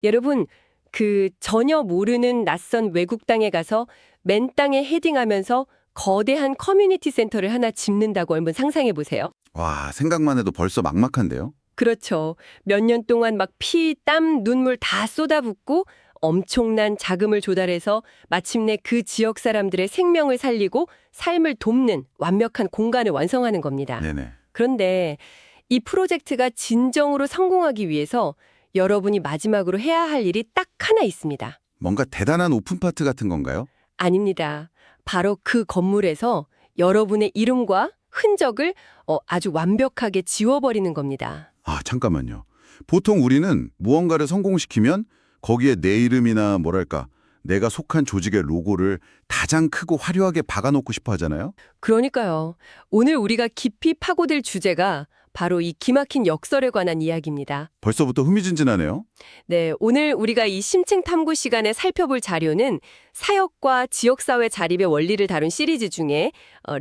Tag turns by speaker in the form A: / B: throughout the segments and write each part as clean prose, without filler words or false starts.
A: 여러분, 전혀 모르는 낯선 외국 땅에 가서 맨 땅에 헤딩하면서 거대한 커뮤니티 센터를 하나 짓는다고 한번 상상해 보세요.
B: 와, 생각만 해도 벌써 막막한데요?
A: 그렇죠. 몇 년 동안 막 피, 땀, 눈물 다 쏟아붓고 엄청난 자금을 조달해서 마침내 그 지역 사람들의 생명을 살리고 삶을 돕는 완벽한 공간을 완성하는 겁니다.
B: 네네.
A: 그런데 이 프로젝트가 진정으로 성공하기 위해서 여러분이 마지막으로 해야 할 일이 딱 하나 있습니다.
B: 뭔가 대단한 오픈파트 같은 건가요?
A: 아닙니다. 바로 그 건물에서 여러분의 이름과 흔적을 아주 완벽하게 지워버리는 겁니다.
B: 아, 잠깐만요. 보통 우리는 무언가를 성공시키면 거기에 내 이름이나 뭐랄까, 내가 속한 조직의 로고를 가장 크고 화려하게 박아놓고 싶어 하잖아요?
A: 그러니까요. 오늘 우리가 깊이 파고들 주제가 바로 이 기막힌 역설에 관한 이야기입니다.
B: 벌써부터 흥미진진하네요.
A: 네, 오늘 우리가 이 심층 탐구 시간에 살펴볼 자료는 사역과 지역사회 자립의 원리를 다룬 시리즈 중에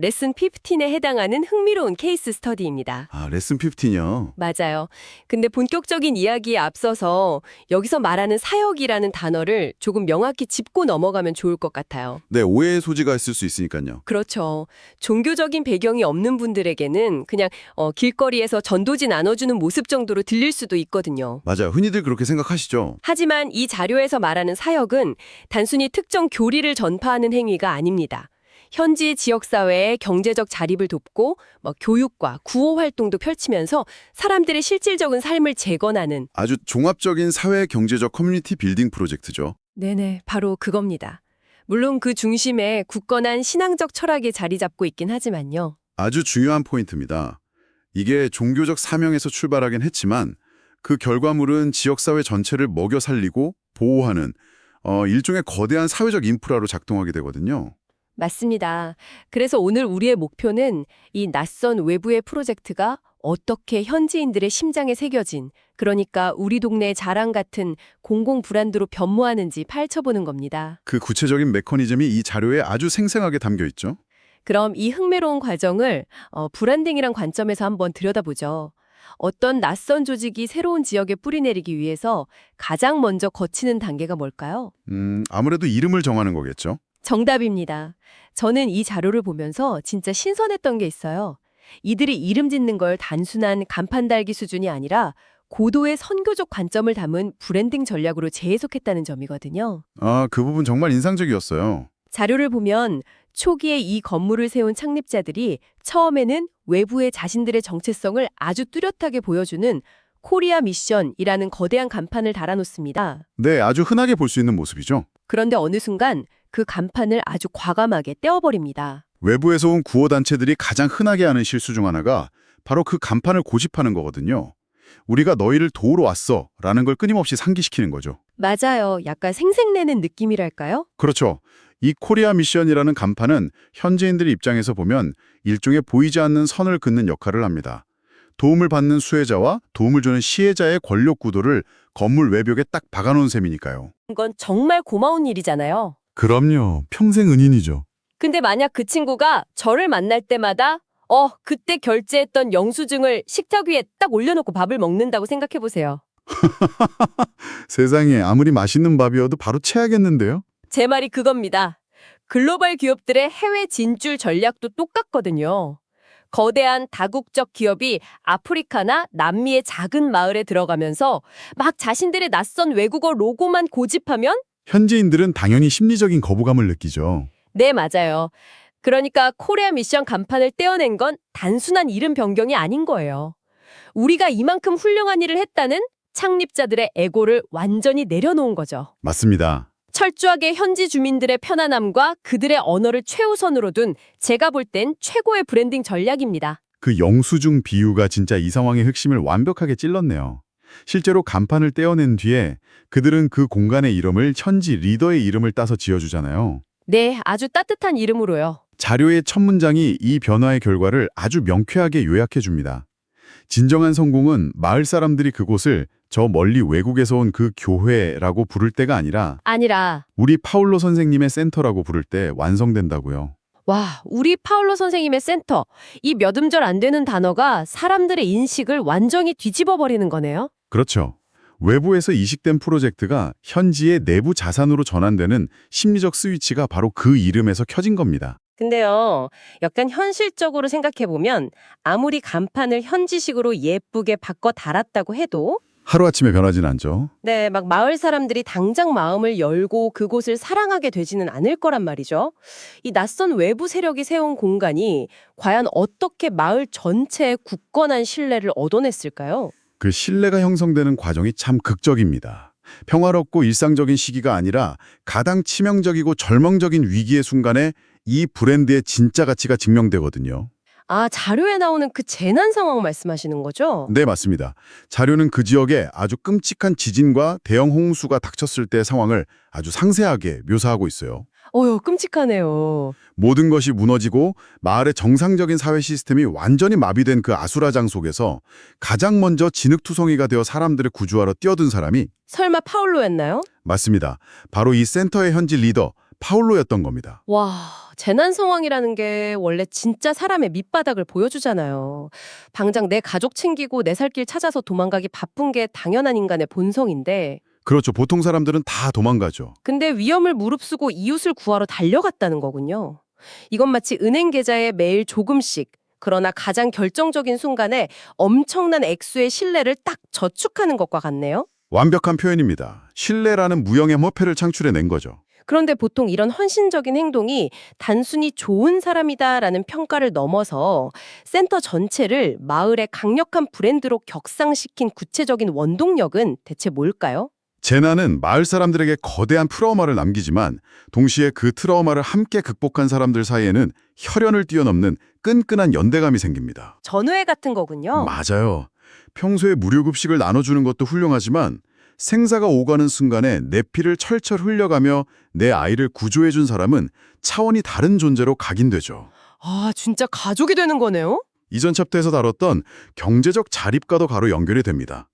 A: 레슨 15에 해당하는 흥미로운 케이스 스터디입니다.
B: 아, 레슨 15요.
A: 맞아요. 근데 본격적인 이야기에 앞서서 여기서 말하는 사역이라는 단어를 조금 명확히 짚고 넘어가면 좋을 것 같아요.
B: 네, 오해의 소지가 있을 수 있으니까요.
A: 그렇죠. 종교적인 배경이 없는 분들에게는 그냥 길거리에서 전도지 나눠주는 모습 정도로 들릴 수도 있거든요.
B: 맞아요. 흔히들 그렇게 생각하시죠.
A: 하지만 이 자료에서 말하는 사역은 단순히 특정 교리를 전파하는 행위가 아닙니다. 현지 지역사회의 경제적 자립을 돕고 교육과 구호 활동도 펼치면서 사람들의 실질적인 삶을 재건하는
B: 아주 종합적인 사회 경제적 커뮤니티 빌딩 프로젝트죠.
A: 네네, 바로 그겁니다. 물론 그 중심에 굳건한 신앙적 철학이 자리 잡고 있긴 하지만요.
B: 아주 중요한 포인트입니다. 이게 종교적 사명에서 출발하긴 했지만 그 결과물은 지역사회 전체를 먹여 살리고 보호하는 일종의 거대한 사회적 인프라로 작동하게 되거든요.
A: 맞습니다. 그래서 오늘 우리의 목표는 이 낯선 외부의 프로젝트가 어떻게 현지인들의 심장에 새겨진, 그러니까 우리 동네의 자랑 같은 공공 브랜드로 변모하는지 파헤쳐보는 겁니다.
B: 그 구체적인 메커니즘이 이 자료에 아주 생생하게 담겨 있죠.
A: 그럼 이 흥미로운 과정을 브랜딩이란 관점에서 한번 들여다보죠. 어떤 낯선 조직이 새로운 지역에 뿌리내리기 위해서 가장 먼저 거치는 단계가 뭘까요?
B: 아무래도 이름을 정하는 거겠죠.
A: 정답입니다. 저는 이 자료를 보면서 진짜 신선했던 게 있어요. 이들이 이름 짓는 걸 단순한 간판 달기 수준이 아니라 고도의 선교적 관점을 담은 브랜딩 전략으로 재해석했다는 점이거든요.
B: 아, 그 부분 정말 인상적이었어요.
A: 자료를 보면 초기에 이 건물을 세운 창립자들이 처음에는 외부의 자신들의 정체성을 아주 뚜렷하게 보여주는 코리아 미션이라는 거대한 간판을 달아놓습니다.
B: 네, 아주 흔하게 볼 수 있는 모습이죠.
A: 그런데 어느 순간 그 간판을 아주 과감하게 떼어버립니다.
B: 외부에서 온 구호단체들이 가장 흔하게 하는 실수 중 하나가 바로 그 간판을 고집하는 거거든요. 우리가 너희를 도우러 왔어 라는 걸 끊임없이 상기시키는 거죠.
A: 맞아요. 약간 생색내는 느낌이랄까요?
B: 그렇죠. 이 코리아 미션이라는 간판은 현지인들 입장에서 보면 일종의 보이지 않는 선을 긋는 역할을 합니다. 도움을 받는 수혜자와 도움을 주는 시혜자의 권력 구도를 건물 외벽에 딱 박아놓은 셈이니까요.
A: 이건 정말 고마운 일이잖아요.
B: 그럼요. 평생 은인이죠.
A: 근데 만약 그 친구가 저를 만날 때마다 그때 결제했던 영수증을 식탁 위에 딱 올려놓고 밥을 먹는다고 생각해보세요.
B: 세상에 아무리 맛있는 밥이어도 바로 체하겠는데요?
A: 제 말이 그겁니다. 글로벌 기업들의 해외 진출 전략도 똑같거든요. 거대한 다국적 기업이 아프리카나 남미의 작은 마을에 들어가면서 막 자신들의 낯선 외국어 로고만 고집하면
B: 현지인들은 당연히 심리적인 거부감을 느끼죠.
A: 네, 맞아요. 그러니까 코리아 미션 간판을 떼어낸 건 단순한 이름 변경이 아닌 거예요. 우리가 이만큼 훌륭한 일을 했다는 창립자들의 에고를 완전히 내려놓은 거죠.
B: 맞습니다.
A: 철저하게 현지 주민들의 편안함과 그들의 언어를 최우선으로 둔 제가 볼 땐 최고의 브랜딩 전략입니다.
B: 그 영수증 비유가 진짜 이 상황의 핵심을 완벽하게 찔렀네요. 실제로 간판을 떼어낸 뒤에 그들은 그 공간의 이름을 현지 리더의 이름을 따서 지어주잖아요.
A: 네, 아주 따뜻한 이름으로요.
B: 자료의 첫 문장이 이 변화의 결과를 아주 명쾌하게 요약해줍니다. 진정한 성공은 마을 사람들이 그곳을 저 멀리 외국에서 온 그 교회라고 부를 때가 아니라 우리 파울로 선생님의 센터라고 부를 때 완성된다고요.
A: 와, 우리 파울로 선생님의 센터. 이 몇 음절 안 되는 단어가 사람들의 인식을 완전히 뒤집어 버리는 거네요.
B: 그렇죠. 외부에서 이식된 프로젝트가 현지의 내부 자산으로 전환되는 심리적 스위치가 바로 그 이름에서 켜진 겁니다.
A: 근데요, 약간 현실적으로 생각해보면 아무리 간판을 현지식으로 예쁘게 바꿔 달았다고 해도
B: 하루아침에 변하진 않죠.
A: 네, 막 마을 사람들이 당장 마음을 열고 그곳을 사랑하게 되지는 않을 거란 말이죠. 이 낯선 외부 세력이 세운 공간이 과연 어떻게 마을 전체에 굳건한 신뢰를 얻어냈을까요?
B: 그 신뢰가 형성되는 과정이 참 극적입니다. 평화롭고 일상적인 시기가 아니라 가장 치명적이고 절망적인 위기의 순간에 이 브랜드의 진짜 가치가 증명되거든요.
A: 아, 자료에 나오는 그 재난 상황 말씀하시는 거죠?
B: 네, 맞습니다. 자료는 그 지역에 아주 끔찍한 지진과 대형 홍수가 닥쳤을 때의 상황을 아주 상세하게 묘사하고 있어요.
A: 어휴, 끔찍하네요.
B: 모든 것이 무너지고 마을의 정상적인 사회 시스템이 완전히 마비된 그 아수라장 속에서 가장 먼저 진흙투성이가 되어 사람들을 구조하러 뛰어든 사람이
A: 설마 파울로였나요?
B: 맞습니다. 바로 이 센터의 현지 리더 파울로였던 겁니다.
A: 와, 재난 상황이라는 게 원래 진짜 사람의 밑바닥을 보여주잖아요. 당장 내 가족 챙기고 내 살 길 찾아서 도망가기 바쁜 게 당연한 인간의 본성인데,
B: 그렇죠. 보통 사람들은 다 도망가죠.
A: 근데 위험을 무릅쓰고 이웃을 구하러 달려갔다는 거군요. 이건 마치 은행 계좌에 매일 조금씩, 그러나 가장 결정적인 순간에 엄청난 액수의 신뢰를 딱 저축하는 것과 같네요.
B: 완벽한 표현입니다. 신뢰라는 무형의 화폐를 창출해낸 거죠.
A: 그런데 보통 이런 헌신적인 행동이 단순히 좋은 사람이다라는 평가를 넘어서 센터 전체를 마을의 강력한 브랜드로 격상시킨 구체적인 원동력은 대체 뭘까요?
B: 재난은 마을 사람들에게 거대한 트라우마를 남기지만 동시에 그 트라우마를 함께 극복한 사람들 사이에는 혈연을 뛰어넘는 끈끈한 연대감이 생깁니다.
A: 전우회 같은 거군요.
B: 맞아요. 평소에 무료급식을 나눠주는 것도 훌륭하지만 생사가 오가는 순간에 내 피를 철철 흘려가며 내 아이를 구조해준 사람은 차원이 다른 존재로 각인되죠.
A: 아, 진짜 가족이 되는 거네요?
B: 이전 챕터에서 다뤘던 경제적 자립과도 가로 연결이 됩니다.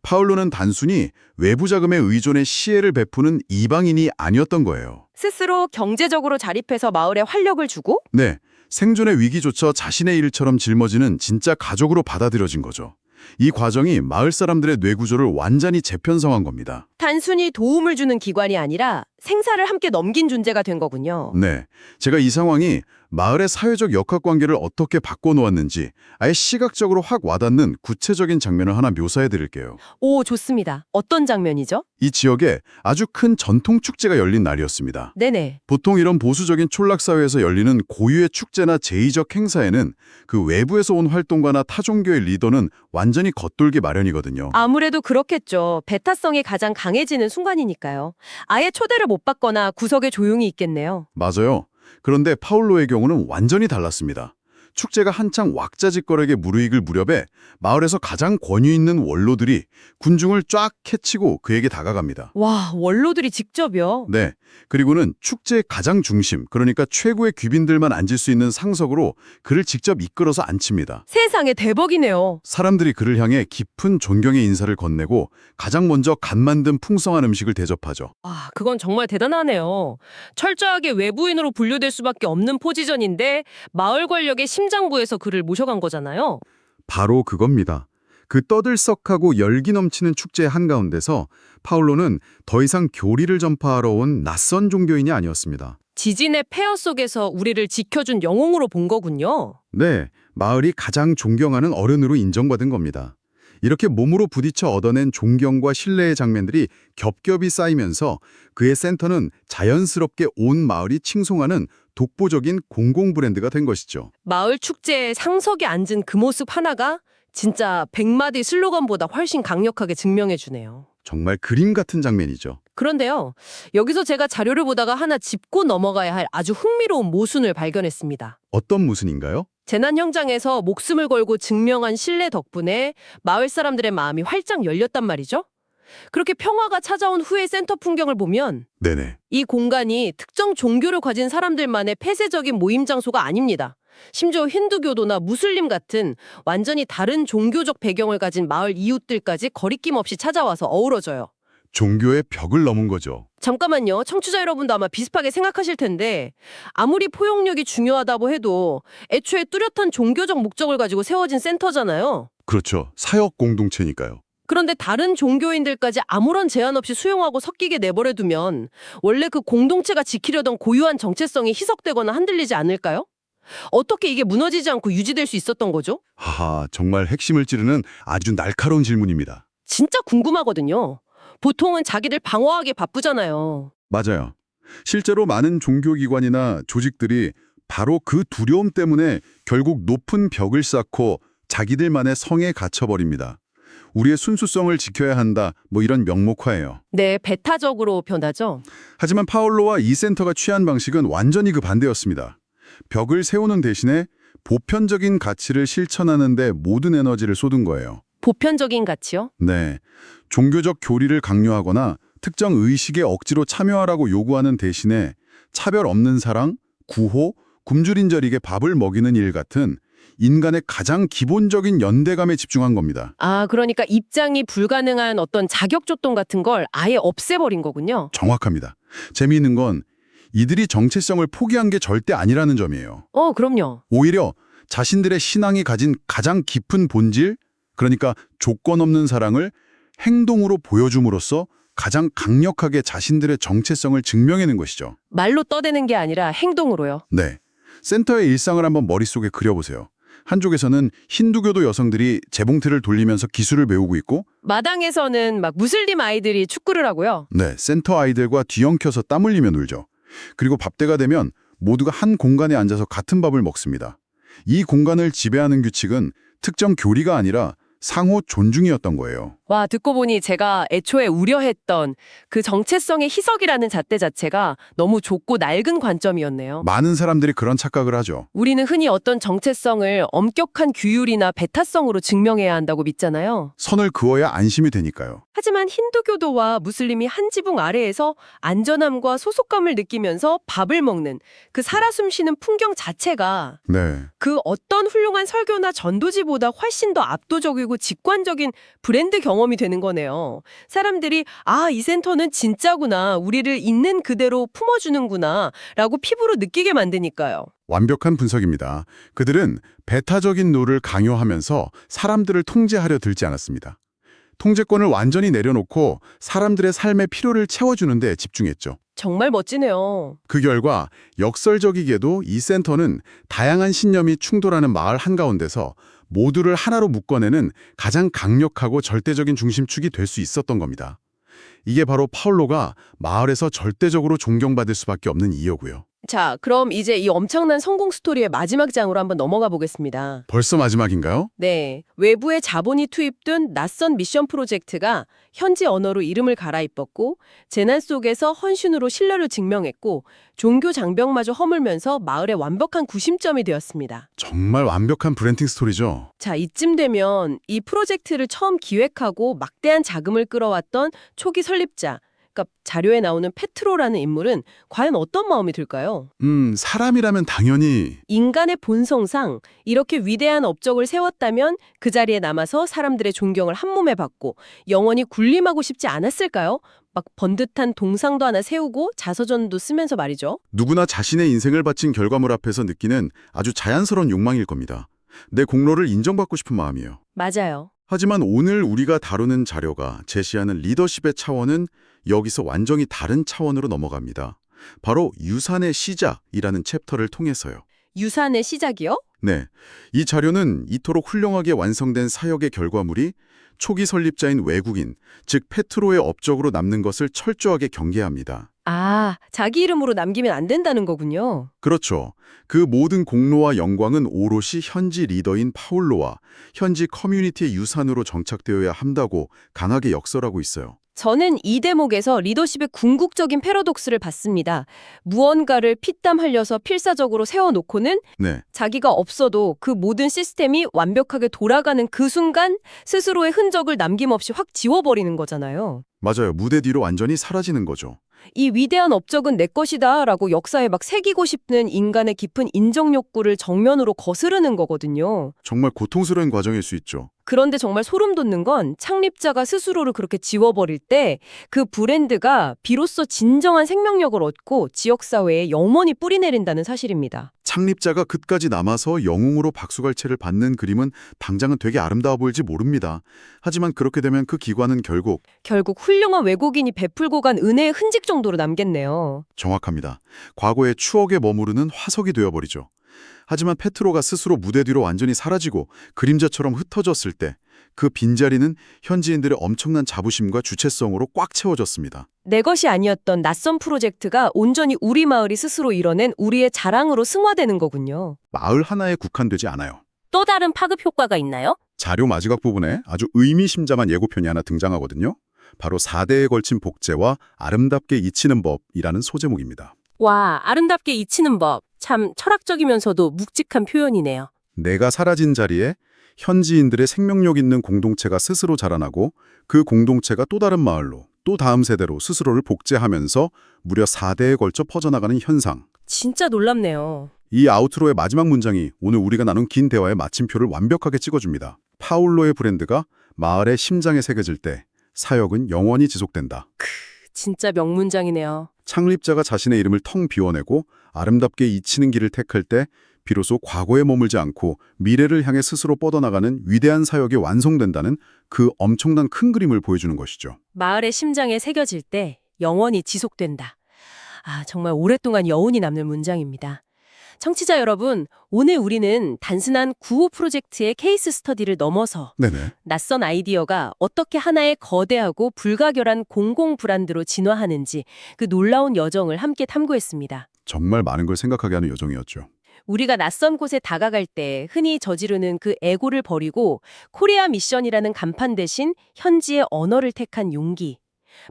B: 파울로는 단순히 외부 자금에 의존해 시혜를 베푸는 이방인이 아니었던 거예요.
A: 스스로 경제적으로 자립해서 마을에 활력을 주고
B: 네, 생존의 위기조차 자신의 일처럼 짊어지는 진짜 가족으로 받아들여진 거죠. 이 과정이 마을 사람들의 뇌구조를 완전히 재편성한 겁니다.
A: 단순히 도움을 주는 기관이 아니라 생사를 함께 넘긴 존재가 된 거군요.
B: 네, 제가 이 상황이 마을의 사회적 역학관계를 어떻게 바꿔놓았는지 아예 시각적으로 확 와닿는 구체적인 장면을 하나 묘사해 드릴게요.
A: 오, 좋습니다. 어떤 장면이죠?
B: 이 지역에 아주 큰 전통 축제가 열린 날이었습니다.
A: 네네.
B: 보통 이런 보수적인 촌락사회에서 열리는 고유의 축제나 제의적 행사에는 그 외부에서 온 활동가나 타종교의 리더는 완전히 겉돌기 마련이거든요.
A: 아무래도 그렇겠죠. 배타성이 가장 강해지는 순간이니까요. 아예 초대를 못 받거나 구석에 조용히 있겠네요.
B: 맞아요. 그런데 파울로의 경우는 완전히 달랐습니다. 축제가 한창 왁자지껄하게 무르익을 무렵에 마을에서 가장 권위 있는 원로들이 군중을 쫙 캐치고 그에게 다가갑니다.
A: 와, 원로들이 직접요?
B: 네, 그리고는 축제의 가장 중심, 그러니까 최고의 귀빈들만 앉을 수 있는 상석으로 그를 직접 이끌어서 앉힙니다.
A: 세상에 대박이네요.
B: 사람들이 그를 향해 깊은 존경의 인사를 건네고 가장 먼저 간 만든 풍성한 음식을 대접하죠.
A: 아, 그건 정말 대단하네요. 철저하게 외부인으로 분류될 수밖에 없는 포지션인데 마을 권력의 심장부에서 그를 모셔간 거잖아요.
B: 바로 그겁니다. 그 떠들썩하고 열기 넘치는 축제의 한가운데서 파울로는 더 이상 교리를 전파하러 온 낯선 종교인이 아니었습니다.
A: 지진의 폐허 속에서 우리를 지켜준 영웅으로 본 거군요.
B: 네, 마을이 가장 존경하는 어른으로 인정받은 겁니다. 이렇게 몸으로 부딪혀 얻어낸 존경과 신뢰의 장면들이 겹겹이 쌓이면서 그의 센터는 자연스럽게 온 마을이 칭송하는 독보적인 공공 브랜드가 된 것이죠.
A: 마을 축제에 상석에 앉은 그 모습 하나가 진짜 100마디 슬로건보다 훨씬 강력하게 증명해주네요.
B: 정말 그림 같은 장면이죠.
A: 그런데요, 여기서 제가 자료를 보다가 하나 짚고 넘어가야 할 아주 흥미로운 모순을 발견했습니다.
B: 어떤 모순인가요?
A: 재난 현장에서 목숨을 걸고 증명한 신뢰 덕분에 마을 사람들의 마음이 활짝 열렸단 말이죠. 그렇게 평화가 찾아온 후의 센터 풍경을 보면
B: 네네.
A: 이 공간이 특정 종교를 가진 사람들만의 폐쇄적인 모임 장소가 아닙니다. 심지어 힌두교도나 무슬림 같은 완전히 다른 종교적 배경을 가진 마을 이웃들까지 거리낌 없이 찾아와서 어우러져요.
B: 종교의 벽을 넘은 거죠.
A: 잠깐만요. 청취자 여러분도 아마 비슷하게 생각하실 텐데 아무리 포용력이 중요하다고 해도 애초에 뚜렷한 종교적 목적을 가지고 세워진 센터잖아요.
B: 그렇죠. 사역 공동체니까요.
C: 그런데 다른 종교인들까지 아무런 제한 없이 수용하고 섞이게 내버려두면 원래 그 공동체가 지키려던 고유한 정체성이 희석되거나 흔들리지 않을까요? 어떻게 이게 무너지지 않고 유지될 수 있었던 거죠?
D: 하하, 정말 핵심을 찌르는 아주 날카로운 질문입니다.
C: 진짜 궁금하거든요. 보통은 자기들 방어하기 바쁘잖아요.
D: 맞아요. 실제로 많은 종교기관이나 조직들이 바로 그 두려움 때문에 결국 높은 벽을 쌓고 자기들만의 성에 갇혀버립니다. 우리의 순수성을 지켜야 한다, 뭐 이런 명목화예요.
C: 네, 배타적으로 변하죠.
D: 하지만 파울로와 이 센터가 취한 방식은 완전히 그 반대였습니다. 벽을 세우는 대신에 보편적인 가치를 실천하는 데 모든 에너지를 쏟은 거예요.
C: 보편적인 가치요?
D: 네, 종교적 교리를 강요하거나 특정 의식에 억지로 참여하라고 요구하는 대신에 차별 없는 사랑, 구호, 굶주린저에게 밥을 먹이는 일 같은 인간의 가장 기본적인 연대감에 집중한 겁니다.
C: 아, 그러니까 입장이 불가능한 어떤 자격조동 같은 걸 아예 없애버린 거군요.
D: 정확합니다. 재미있는 건 이들이 정체성을 포기한 게 절대 아니라는 점이에요.
C: 그럼요.
D: 오히려 자신들의 신앙이 가진 가장 깊은 본질, 그러니까 조건 없는 사랑을 행동으로 보여줌으로써 가장 강력하게 자신들의 정체성을 증명해낸 것이죠.
C: 말로 떠대는 게 아니라 행동으로요.
D: 네. 센터의 일상을 한번 머릿속에 그려보세요. 한쪽에서는 힌두교도 여성들이 재봉틀을 돌리면서 기술을 배우고 있고,
C: 마당에서는 막 무슬림 아이들이 축구를 하고요.
D: 네, 센터 아이들과 뒤엉켜서 땀 흘리며 놀죠. 그리고 밥때가 되면 모두가 한 공간에 앉아서 같은 밥을 먹습니다. 이 공간을 지배하는 규칙은 특정 교리가 아니라 상호 존중이었던 거예요.
C: 와, 듣고 보니 제가 애초에 우려했던 그 정체성의 희석이라는 잣대 자체가 너무 좁고 낡은 관점이었네요.
D: 많은 사람들이 그런 착각을 하죠.
C: 우리는 흔히 어떤 정체성을 엄격한 규율이나 배타성으로 증명해야 한다고 믿잖아요.
D: 선을 그어야 안심이 되니까요.
C: 하지만 힌두교도와 무슬림이 한 지붕 아래에서 안전함과 소속감을 느끼면서 밥을 먹는 그 살아 숨쉬는 풍경 자체가
D: 네.
C: 그 어떤 훌륭한 설교나 전도지보다 훨씬 더 압도적이고 직관적인 브랜드 경험이 되는 거네요. 사람들이 이 센터는 진짜구나, 우리를 있는 그대로 품어주는구나 라고 피부로 느끼게 만드니까요.
D: 완벽한 분석입니다. 그들은 배타적인 룰을 강요하면서 사람들을 통제하려 들지 않았습니다. 통제권을 완전히 내려놓고 사람들의 삶의 필요를 채워주는 데 집중했죠.
C: 정말 멋지네요.
D: 그 결과 역설적이게도 이 센터는 다양한 신념이 충돌하는 마을 한가운데서 모두를 하나로 묶어내는 가장 강력하고 절대적인 중심축이 될 수 있었던 겁니다. 이게 바로 파울로가 마을에서 절대적으로 존경받을 수밖에 없는 이유고요.
C: 자, 그럼 이제 이 엄청난 성공 스토리의 마지막 장으로 한번 넘어가 보겠습니다.
D: 벌써 마지막인가요?
C: 네, 외부의 자본이 투입된 낯선 미션 프로젝트가 현지 언어로 이름을 갈아입었고 재난 속에서 헌신으로 신뢰를 증명했고 종교 장벽마저 허물면서 마을의 완벽한 구심점이 되었습니다.
D: 정말 완벽한 브랜딩 스토리죠.
C: 자, 이쯤 되면 이 프로젝트를 처음 기획하고 막대한 자금을 끌어왔던 초기 설립자, 그러니까 자료에 나오는 페트로라는 인물은 과연 어떤 마음이 들까요?
D: 사람이라면 당연히
C: 인간의 본성상 이렇게 위대한 업적을 세웠다면 그 자리에 남아서 사람들의 존경을 한몸에 받고 영원히 군림하고 싶지 않았을까요? 막 번듯한 동상도 하나 세우고 자서전도 쓰면서 말이죠.
D: 누구나 자신의 인생을 바친 결과물 앞에서 느끼는 아주 자연스러운 욕망일 겁니다. 내 공로를 인정받고 싶은 마음이에요.
C: 맞아요.
D: 하지만 오늘 우리가 다루는 자료가 제시하는 리더십의 차원은 여기서 완전히 다른 차원으로 넘어갑니다. 바로 유산의 시작이라는 챕터를 통해서요.
C: 유산의 시작이요?
D: 네, 이 자료는 이토록 훌륭하게 완성된 사역의 결과물이 초기 설립자인 외국인, 즉 페트로의 업적으로 남는 것을 철저하게 경계합니다.
C: 자기 이름으로 남기면 안 된다는 거군요.
D: 그렇죠. 그 모든 공로와 영광은 오롯이 현지 리더인 파울로와 현지 커뮤니티의 유산으로 정착되어야 한다고 강하게 역설하고 있어요.
C: 저는 이 대목에서 리더십의 궁극적인 패러독스를 봤습니다. 무언가를 피땀 흘려서 필사적으로 세워놓고는
D: 네,
C: 자기가 없어도 그 모든 시스템이 완벽하게 돌아가는 그 순간 스스로의 흔적을 남김없이 확 지워버리는 거잖아요.
D: 맞아요. 무대 뒤로 완전히 사라지는 거죠.
C: 이 위대한 업적은 내 것이다 라고 역사에 막 새기고 싶는 인간의 깊은 인정 욕구를 정면으로 거스르는 거거든요.
D: 정말 고통스러운 과정일 수 있죠.
A: 그런데 정말 소름 돋는 건 창립자가 스스로를 그렇게 지워버릴 때 그 브랜드가 비로소 진정한 생명력을 얻고 지역사회에 영원히 뿌리내린다는 사실입니다.
D: 창립자가 끝까지 남아서 영웅으로 박수갈채를 받는 그림은 당장은 되게 아름다워 보일지 모릅니다. 하지만 그렇게 되면 그 기관은 결국
A: 훌륭한 외국인이 베풀고 간 은혜의 흔적 정도로 남겠네요.
D: 정확합니다. 과거의 추억에 머무르는 화석이 되어버리죠. 하지만 페트로가 스스로 무대 뒤로 완전히 사라지고 그림자처럼 흩어졌을 때 그 빈자리는 현지인들의 엄청난 자부심과 주체성으로 꽉 채워졌습니다.
A: 내 것이 아니었던 낯선 프로젝트가 온전히 우리 마을이 스스로 이뤄낸 우리의 자랑으로 승화되는 거군요.
D: 마을 하나에 국한되지 않아요.
A: 또 다른 파급 효과가 있나요?
D: 자료 마지막 부분에 아주 의미심장한 예고편이 하나 등장하거든요. 바로 4대에 걸친 복제와 아름답게 잊히는 법이라는 소제목입니다.
A: 와, 아름답게 잊히는 법. 참 철학적이면서도 묵직한 표현이네요.
D: 내가 사라진 자리에 현지인들의 생명력 있는 공동체가 스스로 자라나고 그 공동체가 또 다른 마을로 또 다음 세대로 스스로를 복제하면서 무려 4대에 걸쳐 퍼져나가는 현상.
A: 진짜 놀랍네요.
D: 이 아우트로의 마지막 문장이 오늘 우리가 나눈 긴 대화의 마침표를 완벽하게 찍어줍니다. 파울로의 브랜드가 마을의 심장에 새겨질 때 사역은 영원히 지속된다.
A: 진짜 명문장이네요.
D: 창립자가 자신의 이름을 텅 비워내고 아름답게 잊히는 길을 택할 때 비로소 과거에 머물지 않고 미래를 향해 스스로 뻗어나가는 위대한 사역이 완성된다는 그 엄청난 큰 그림을 보여주는 것이죠.
A: 마을의 심장에 새겨질 때 영원히 지속된다. 아, 정말 오랫동안 여운이 남는 문장입니다. 청취자 여러분, 오늘 우리는 단순한 구호 프로젝트의 케이스 스터디를 넘어서
D: 네네.
A: 낯선 아이디어가 어떻게 하나의 거대하고 불가결한 공공 브랜드로 진화하는지 그 놀라운 여정을 함께 탐구했습니다.
D: 정말 많은 걸 생각하게 하는 여정이었죠.
A: 우리가 낯선 곳에 다가갈 때 흔히 저지르는 그 에고를 버리고 코리아 미션이라는 간판 대신 현지의 언어를 택한 용기.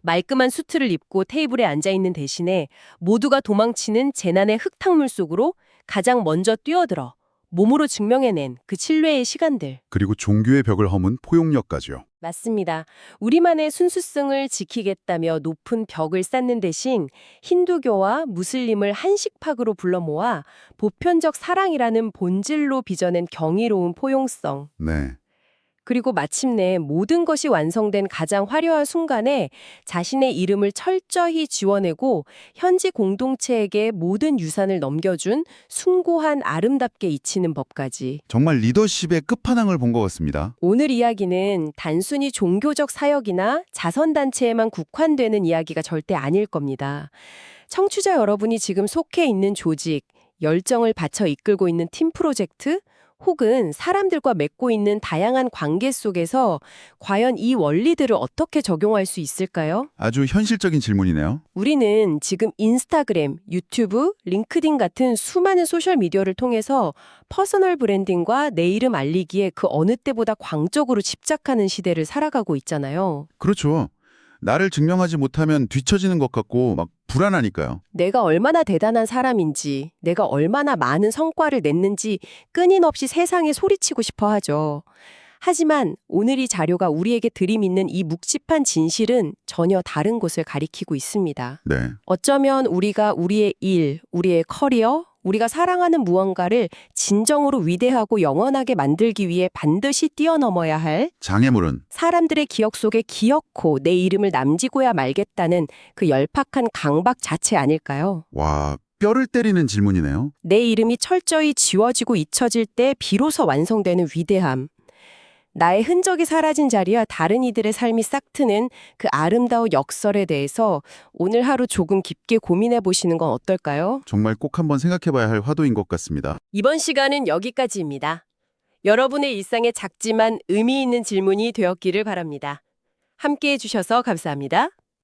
A: 말끔한 수트를 입고 테이블에 앉아있는 대신에 모두가 도망치는 재난의 흙탕물 속으로 가장 먼저 뛰어들어 몸으로 증명해낸 그 신뢰의 시간들.
D: 그리고 종교의 벽을 허문 포용력까지요.
A: 맞습니다. 우리만의 순수성을 지키겠다며 높은 벽을 쌓는 대신 힌두교와 무슬림을 한식팍으로 불러 모아 보편적 사랑이라는 본질로 빚어낸 경이로운 포용성.
D: 네.
A: 그리고 마침내 모든 것이 완성된 가장 화려한 순간에 자신의 이름을 철저히 지워내고 현지 공동체에게 모든 유산을 넘겨준 숭고한 아름답게 잊히는 법까지.
E: 정말 리더십의 끝판왕을 본 것 같습니다.
A: 오늘 이야기는 단순히 종교적 사역이나 자선단체에만 국한되는 이야기가 절대 아닐 겁니다. 청취자 여러분이 지금 속해 있는 조직, 열정을 바쳐 이끌고 있는 팀 프로젝트, 혹은 사람들과 맺고 있는 다양한 관계 속에서 과연 이 원리들을 어떻게 적용할 수 있을까요?
E: 아주 현실적인 질문이네요.
A: 우리는 지금 인스타그램, 유튜브, 링크드인 같은 수많은 소셜미디어를 통해서 퍼서널 브랜딩과 내 이름 알리기에 그 어느 때보다 광적으로 집착하는 시대를 살아가고 있잖아요.
E: 그렇죠. 나를 증명하지 못하면 뒤처지는 것 같고 막 불안하니까요.
A: 내가 얼마나 대단한 사람인지, 내가 얼마나 많은 성과를 냈는지 끊임없이 세상에 소리치고 싶어 하죠. 하지만 오늘 이 자료가 우리에게 들이미는 이 묵직한 진실은 전혀 다른 곳을 가리키고 있습니다.
E: 네.
A: 어쩌면 우리가 우리의 일, 우리의 커리어, 우리가 사랑하는 무언가를 진정으로 위대하고 영원하게 만들기 위해 반드시 뛰어넘어야 할
E: 장애물은
A: 사람들의 기억 속에 기어코 내 이름을 남기고야 말겠다는 그 열팍한 강박 자체 아닐까요?
E: 와, 뼈를 때리는 질문이네요.
A: 내 이름이 철저히 지워지고 잊혀질 때 비로소 완성되는 위대함. 나의 흔적이 사라진 자리와 다른 이들의 삶이 싹트는 그 아름다운 역설에 대해서 오늘 하루 조금 깊게 고민해 보시는 건 어떨까요?
E: 정말 꼭 한번 생각해봐야 할 화두인 것 같습니다.
A: 이번 시간은 여기까지입니다. 여러분의 일상에 작지만 의미 있는 질문이 되었기를 바랍니다. 함께해 주셔서 감사합니다.